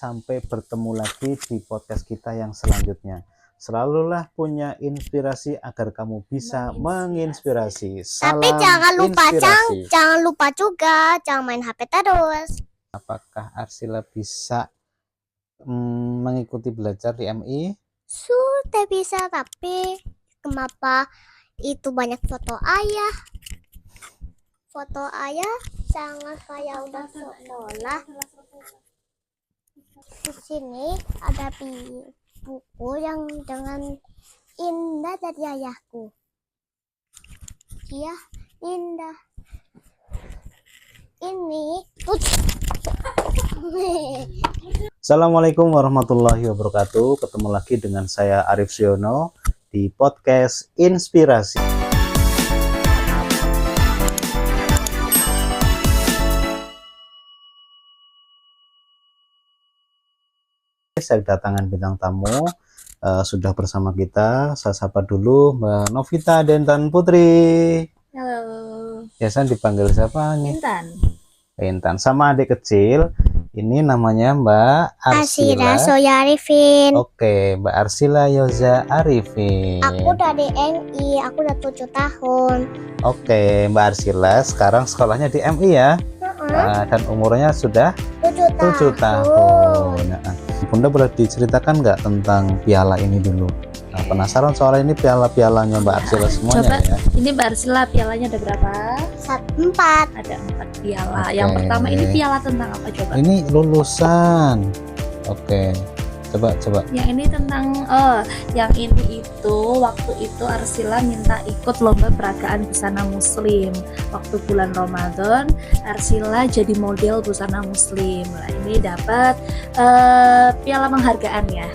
Sampai bertemu lagi di podcast kita yang selanjutnya. Selalulah punya inspirasi agar kamu bisa menginspirasi. Tapi Salam jangan lupa, inspirasi. jangan lupa juga, jangan main HP terus. Apakah Arsila bisa mengikuti belajar di MI? Sudah bisa, tapi kenapa itu banyak foto ayah? Foto ayah sangat kayak udah sekolah. Di sini ada buku yang dengan indah dari ayahku. Iya, indah. Ini Assalamualaikum warahmatullahi wabarakatuh. Ketemu lagi dengan saya Arif Siono di podcast Inspirasi. Saya kedatangan bintang tamu, sudah bersama kita. Saya sapa dulu Mbak Novita Dentan Putri. Halo, Biasa dipanggil siapa nih? Intan. Intan. Sama adik kecil, ini namanya Mbak Arsila Arsila. Soya Arifin. Oke, Mbak Arsila Yoza Arifin. Aku dari MI, aku udah 7 tahun. Oke, Mbak Arsila sekarang sekolahnya di MI ya. Dan umurnya sudah 7 tahun. Nah, Bunda boleh diceritakan nggak tentang piala ini dulu? Nah, penasaran soal ini piala-pialanya Mbak Arsila semuanya Coba, ya. ini Mbak Arsila pialanya ada berapa? 4. Ada 4 piala. Oke. Yang pertama ini piala tentang apa coba? Ini lulusan. Oke. Coba. Yang ini tentang yang ini itu waktu itu Arsila minta ikut lomba peragaan busana muslim. Waktu bulan Ramadan, Arsila jadi model busana muslim. Nah, ini dapat piala penghargaan ya.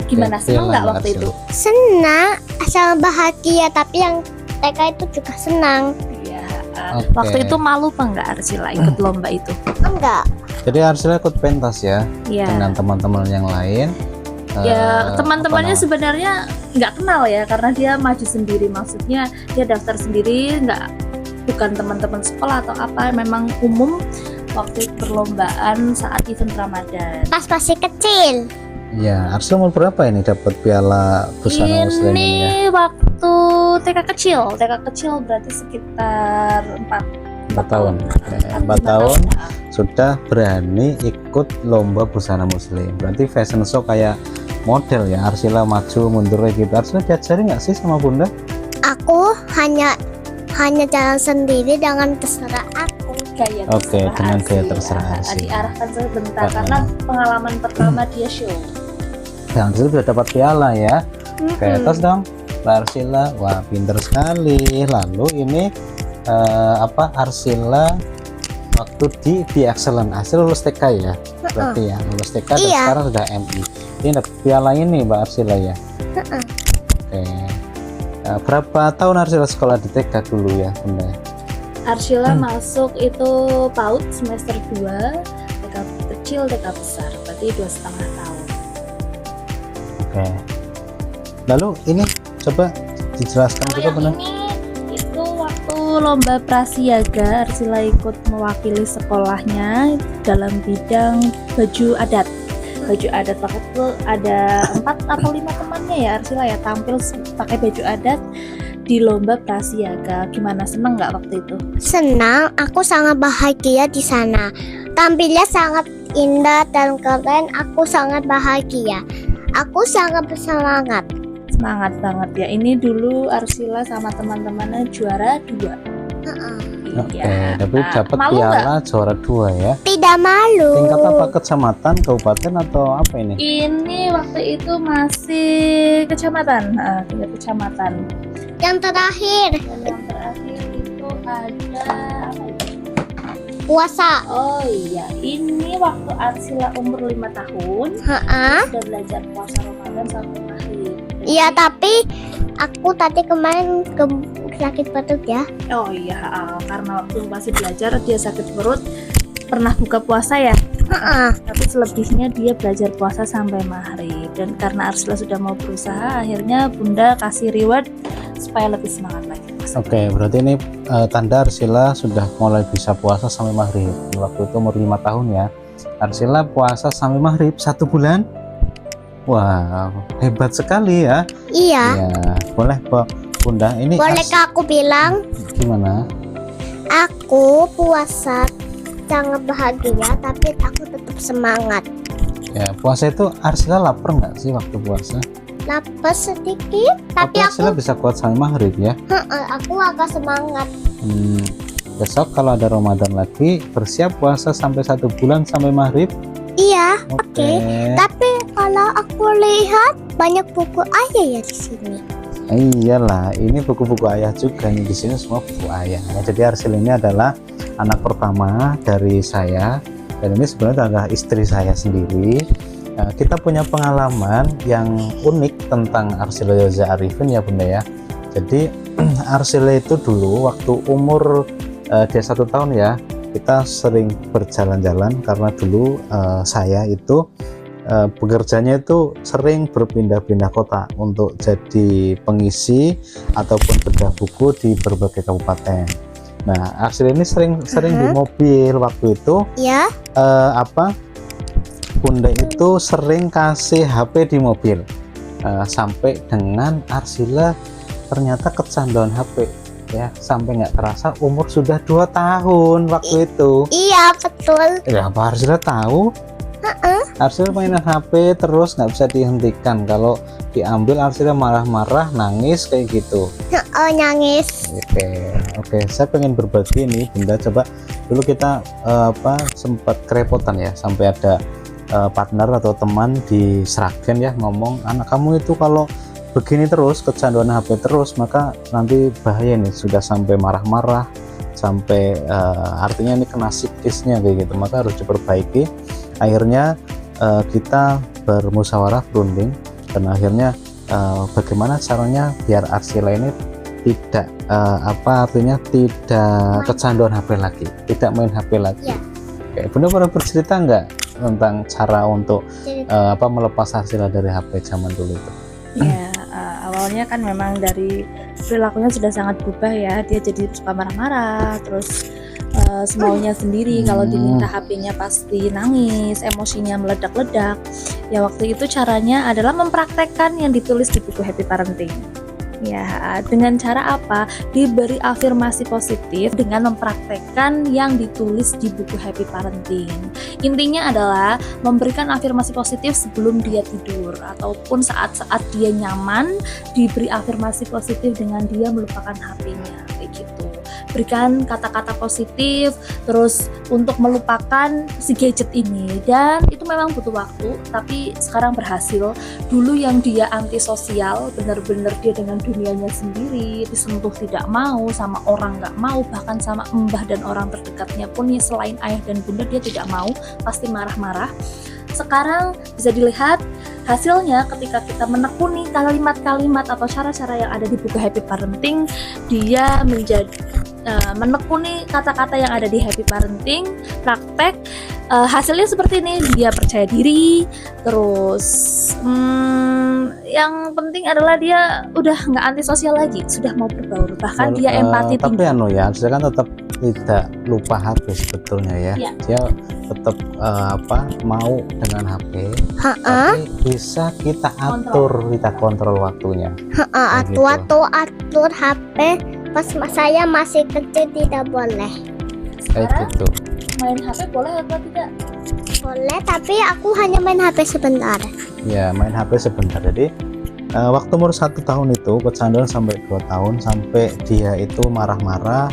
Gimana, Oke, senang nggak piala waktu Arsila. itu? Senang, asal bahagia, tapi yang TK itu juga senang. Iya. Oke. Waktu itu malu apa nggak Arsila ikut lomba itu? Enggak. Jadi Arsila ikut pentas ya Iya. dengan teman-teman yang lain. Ya teman-temannya apa sebenarnya nggak kenal ya, karena dia maju sendiri, maksudnya dia daftar sendiri, bukan teman-teman sekolah atau apa, memang umum waktu perlombaan saat event Ramadan. Pas masih kecil. Ya, Arsila umur berapa ini dapat piala busana muslim ini ya? Ini waktu TK kecil berarti sekitar 4 tahun. 4 tahun sudah berani ikut lomba busana muslim. Berarti fashion show kayak model ya. Arsila maju mundur kayak gitu. Arsila diajari nggak sih sama Bunda? Aku hanya jalan sendiri dengan terserah aku. Gaya Oke, terserah dengan gaya Arsi, terserah ya. Arsi. Diarahkan sebentar karena pengalaman pertama dia show. Yang Arsila sudah dapat piala ya. Oke, Mm-mm. terus dong Mbak Arsila, wah pinter sekali. Lalu ini Arsila waktu di Excellent. Arsila lulus TK ya, berarti ya lulus TK dan Iya. sekarang sudah MI. Ini dapat piala ini Mbak Arsila ya. Mm-mm. Oke. Berapa tahun Arsila sekolah di TK dulu ya Bunda? Arsila masuk itu PAUD semester 2, TK kecil, TK besar, berarti 2,5 tahun. Oke. Lalu ini coba dijelaskan juga yang Bunda. ini itu waktu lomba prasiaga, Arsila ikut mewakili sekolahnya dalam bidang baju adat. Baju adat waktu itu ada 4 atau 5 temannya ya Arsila ya tampil pakai baju adat di lomba prasiaga. Gimana, seneng nggak waktu itu? Senang, aku sangat bahagia di sana. Tampilnya sangat indah dan keren, aku sangat bahagia. Aku sangat bersemangat. Semangat banget ya. Ini dulu Arsila sama teman-temannya juara 2. Oke, Iya. tapi dapat Malu piala juara 2 ya. Tidak malu. Tingkat apa, kecamatan, kabupaten atau apa ini? Ini waktu itu masih kecamatan, tingkat kecamatan. Yang terakhir, Dan yang terakhir itu ada apa itu? puasa. Oh iya, ini waktu Arsila umur 5 tahun, sudah belajar puasa Ramadan sampai maghrib. Iya, tapi aku tadi kemarin sakit perut ya. Oh iya, karena waktu masih belajar dia sakit perut, pernah buka puasa ya. Tapi selebihnya dia belajar puasa sampai maghrib. Dan karena Arsila sudah mau berusaha, akhirnya Bunda kasih reward supaya lebih semangat lagi. Oke, berarti ini tanda Arsila sudah mulai bisa puasa sampai maghrib. Waktu itu umur 5 tahun ya. Arsila puasa sampai maghrib 1 bulan. Wow, hebat sekali ya. Iya. Ya, boleh Bunda ini Bolehkah aku bilang? gimana? Aku puasa sangat bahagia, tapi aku tetap semangat. Ya, puasa itu Arsila lapar nggak sih waktu puasa? Lapar sedikit, tapi Arsila aku bisa kuat sampai maghrib ya. aku agak semangat. Besok kalau ada Ramadan lagi, bersiap puasa sampai 1 bulan sampai maghrib. Iya, Oke. tapi kalau aku lihat banyak buku ayah ya di sini. Iyalah, ini buku-buku ayah juga nih, di sini semua buku ayah. Ya, jadi Arsil ini adalah anak pertama dari saya, dan ini sebenarnya adalah istri saya sendiri. Kita punya pengalaman yang unik tentang Arsila Yoza Arifin ya Bunda ya. Jadi Arsila itu dulu waktu umur dia 1 tahun ya, kita sering berjalan-jalan karena dulu saya itu bekerjanya itu sering berpindah-pindah kota untuk jadi pengisi ataupun bedah buku di berbagai kabupaten. Nah, Arsil ini sering di mobil waktu itu. Ya. Bunda itu sering kasih HP di mobil, sampai dengan Arsila ternyata kecanduan HP ya, sampai nggak terasa umur sudah 2 tahun waktu itu. Iya, betul. Ya, apa Arsila tahu? Arsila mainan HP terus nggak bisa dihentikan. Kalau diambil Arsila marah-marah, nangis kayak gitu. Nangis. Oke, saya pengen berbagi nih Bunda. Coba dulu kita sempat kerepotan ya, sampai ada partner atau teman di Sragen ya ngomong, anak kamu itu kalau begini terus, kecanduan HP terus, maka nanti bahaya nih, sudah sampai marah-marah, sampai artinya ini kena psikisnya kayak gitu, maka harus diperbaiki. Akhirnya kita bermusyawarah berunding, dan akhirnya bagaimana caranya biar Arsila ini tidak tidak kecanduan HP lagi, tidak main HP lagi. Ya. Oke, Bunda pernah bercerita nggak tentang cara untuk melepas Arsila dari HP zaman dulu itu? Ya, awalnya kan memang dari perilakunya sudah sangat berubah ya. Dia jadi suka marah-marah, terus semaunya sendiri. Kalau diminta HP-nya pasti nangis, emosinya meledak-ledak. Ya, waktu itu caranya adalah mempraktekkan yang ditulis di buku Happy Parenting. Ya, dengan cara apa? Diberi afirmasi positif dengan mempraktekkan yang ditulis di buku Happy Parenting. Intinya adalah memberikan afirmasi positif sebelum dia tidur, ataupun saat-saat dia nyaman, diberi afirmasi positif dengan dia melupakan HP-nya, kayak gitu. Berikan kata-kata positif terus untuk melupakan si gadget ini, dan itu memang butuh waktu, tapi sekarang berhasil. Dulu yang dia antisosial, benar-benar dia dengan dunianya sendiri, disentuh tidak mau, sama orang nggak mau, bahkan sama mbah dan orang terdekatnya pun ya, selain ayah dan bunda dia tidak mau, pasti marah-marah. Sekarang bisa dilihat hasilnya ketika kita menekuni kalimat-kalimat atau cara-cara yang ada di buku Happy Parenting. Dia menekuni kata-kata yang ada di Happy Parenting, praktek, hasilnya seperti ini. Dia percaya diri, terus yang penting adalah dia udah nggak antisosial lagi, sudah mau berbaur, bahkan dia empati tinggi. Tapi saya kan tetap tidak lupa HP sebetulnya ya. Dia tetap mau dengan HP, tapi bisa kita atur, kita kontrol waktunya. Atur HP pas saya masih kecil tidak boleh. Sekarang gitu. Main HP boleh atau tidak? Boleh, tapi aku hanya main HP sebentar. Ya, main HP sebentar. Jadi waktu umur 1 tahun itu kecanduan sampai 2 tahun, sampai dia itu marah-marah,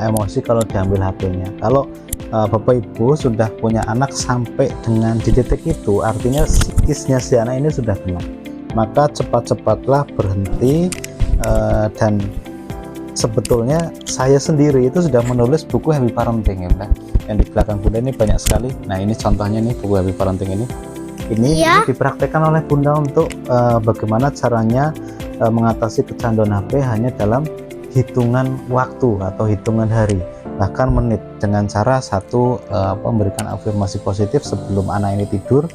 emosi kalau diambil HP-nya. Kalau Bapak Ibu sudah punya anak sampai dengan di titik itu, artinya psikisnya si anak ini sudah kena. Maka cepat-cepatlah berhenti. Dan sebetulnya saya sendiri itu sudah menulis buku Happy Parenting ya, Bunda. Yang di belakang Bunda ini banyak sekali. Nah, ini contohnya nih buku Happy Parenting ini. Ini dipraktekkan oleh Bunda untuk bagaimana caranya mengatasi kecanduan HP hanya dalam hitungan waktu atau hitungan hari, bahkan menit, dengan cara memberikan afirmasi positif sebelum anak ini tidur.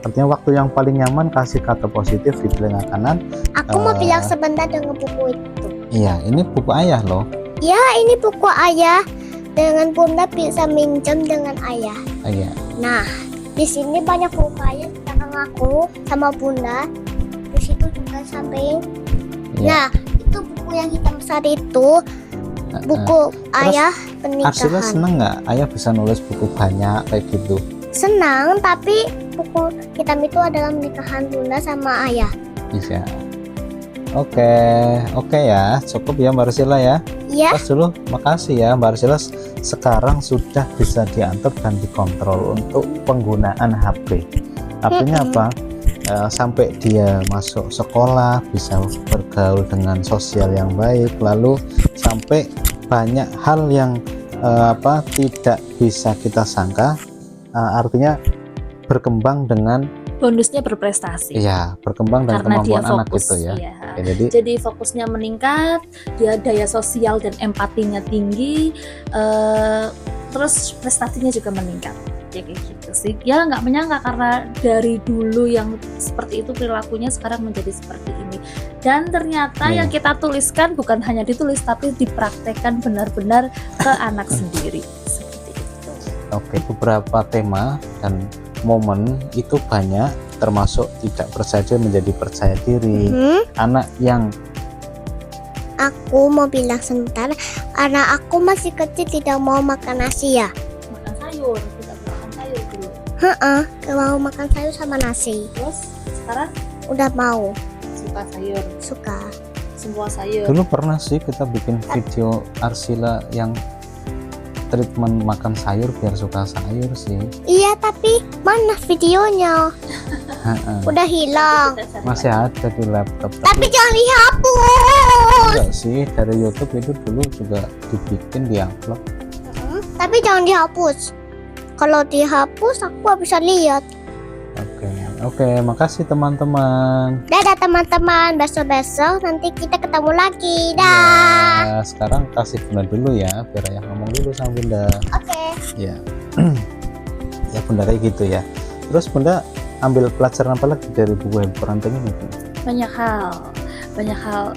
Artinya waktu yang paling nyaman kasih kata positif di telinga kanan. Aku mau bilang sebentar dengan buku itu. Iya, ini buku ayah loh. Ya, ini buku ayah. Dengan Bunda bisa minjem dengan ayah. Iya. Nah, di sini banyak bukunya tentang aku sama Bunda. Di situ juga samping. Ya. Nah, itu buku yang hitam besar itu buku ayah Arsila pernikahan. seneng nggak ayah bisa nulis buku banyak kayak gitu? Senang, tapi buku hitam itu adalah pernikahan Bunda sama ayah. Iya. Oke ya, cukup ya Mbak Arsila ya. Iya. Terus dulu, makasih ya Mbak Arsila. Sekarang sudah bisa diatur dan dikontrol untuk penggunaan HP. Artinya apa? Sampai dia masuk sekolah bisa bergaul dengan sosial yang baik, lalu sampai banyak hal yang tidak bisa kita sangka, artinya berkembang dengan Bonusnya berprestasi. iya, berkembang dengan Karena dia kemampuan anak fokus itu ya. iya. Ya, Jadi fokusnya meningkat, dia daya sosial dan empatinya tinggi, terus prestasinya juga meningkat. Ya kayak gitu sih. Ya nggak menyangka karena dari dulu yang seperti itu perilakunya sekarang menjadi seperti ini. Dan ternyata yang kita tuliskan bukan hanya ditulis tapi dipraktekkan benar-benar ke anak sendiri. Seperti itu. Oke, beberapa tema dan momen itu banyak, termasuk tidak percaya diri menjadi percaya diri. Anak yang Aku mau bilang sebentar, karena aku masih kecil tidak mau makan nasi ya. Makan sayur, tidak makan sayur dulu. Gak mau makan sayur sama nasi. Terus sekarang Udah mau, suka sayur, suka. semua sayur. dulu pernah sih kita bikin video Arsila yang treatment makan sayur biar suka sayur sih. Iya, tapi mana videonya? Udah hilang. Masih ada di laptop. Tapi jangan dihapus. Enggak sih, dari YouTube itu dulu juga dibikin di upload. Tapi jangan dihapus. Kalau dihapus aku gak bisa lihat. Oke, makasih teman-teman. Dadah teman-teman, besok-besok nanti kita ketemu lagi. Dah. Ya, sekarang kasih Bunda dulu ya, biar ayah ngomong dulu sama Bunda. Oke. Ya. Ya Bunda kayak gitu ya. Terus Bunda ambil pelajaran apa lagi dari buku parenting ini? banyak hal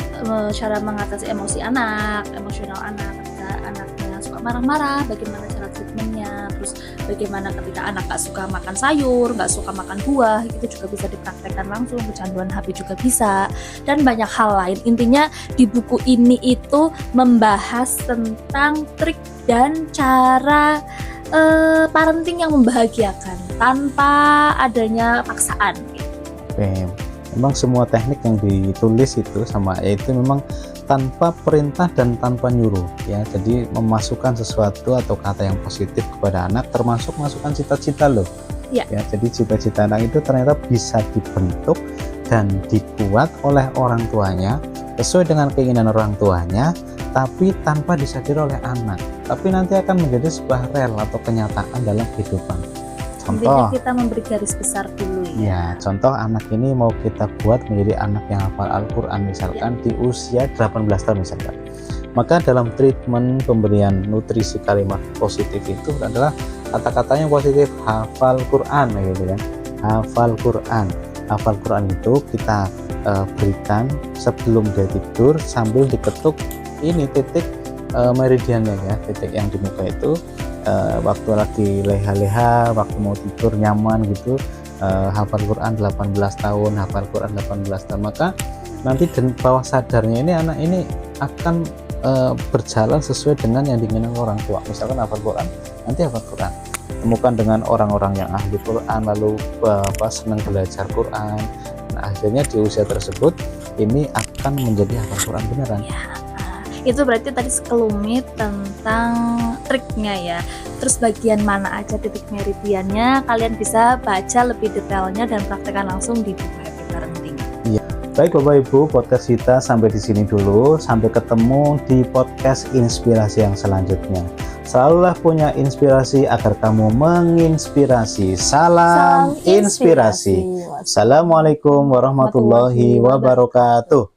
cara mengatasi emosi anak, emosional anak, ketika anaknya suka marah-marah, bagaimana cara treatmentnya, terus bagaimana ketika anak gak suka makan sayur, gak suka makan buah, itu juga bisa dipraktekkan langsung, kecanduan HP juga bisa, dan banyak hal lain. Intinya di buku ini itu membahas tentang trik dan cara parenting yang membahagiakan tanpa adanya paksaan. Oke, memang semua teknik yang ditulis itu sama itu memang tanpa perintah dan tanpa nyuruh ya. Jadi memasukkan sesuatu atau kata yang positif kepada anak, termasuk masukkan cita-cita loh. Ya. Jadi cita-cita anak itu ternyata bisa dibentuk dan dibuat oleh orang tuanya sesuai dengan keinginan orang tuanya, tapi tanpa disadari oleh anak. Tapi nanti akan menjadi sebuah rel atau kenyataan dalam kehidupan. Intinya Contoh, kita memberi garis besar dulu ya, contoh anak ini mau kita buat menjadi anak yang hafal Al-Quran misalkan di usia 18 tahun misalkan. Maka dalam treatment pemberian nutrisi kalimat positif itu adalah kata-katanya positif, hafal Quran gitu kan. Hafal Quran. Hafal Quran itu kita berikan sebelum dia tidur sambil diketuk ini titik meridiannya ya, titik yang di muka itu. Waktu lagi leha-leha, waktu mau tidur nyaman gitu, hafal Quran 18 tahun, hafal Quran 18 tahun, maka nanti dan bawah sadarnya ini anak ini akan berjalan sesuai dengan yang diinginkan orang tua. Misalkan hafal Quran, nanti hafal Quran, temukan dengan orang-orang yang ahli Quran, lalu senang belajar Quran. Nah, akhirnya di usia tersebut ini akan menjadi hafal Quran beneran. Itu berarti tadi sekelumit tentang triknya ya. Terus bagian mana aja titik meridiannya, kalian bisa baca lebih detailnya dan praktekkan langsung di buku Happy Parenting. Iya. Baik Bapak Ibu, podcast kita sampai di sini dulu. Sampai ketemu di podcast inspirasi yang selanjutnya. Selalulah punya inspirasi agar kamu menginspirasi. Salam inspirasi. Assalamualaikum warahmatullahi wabarakatuh.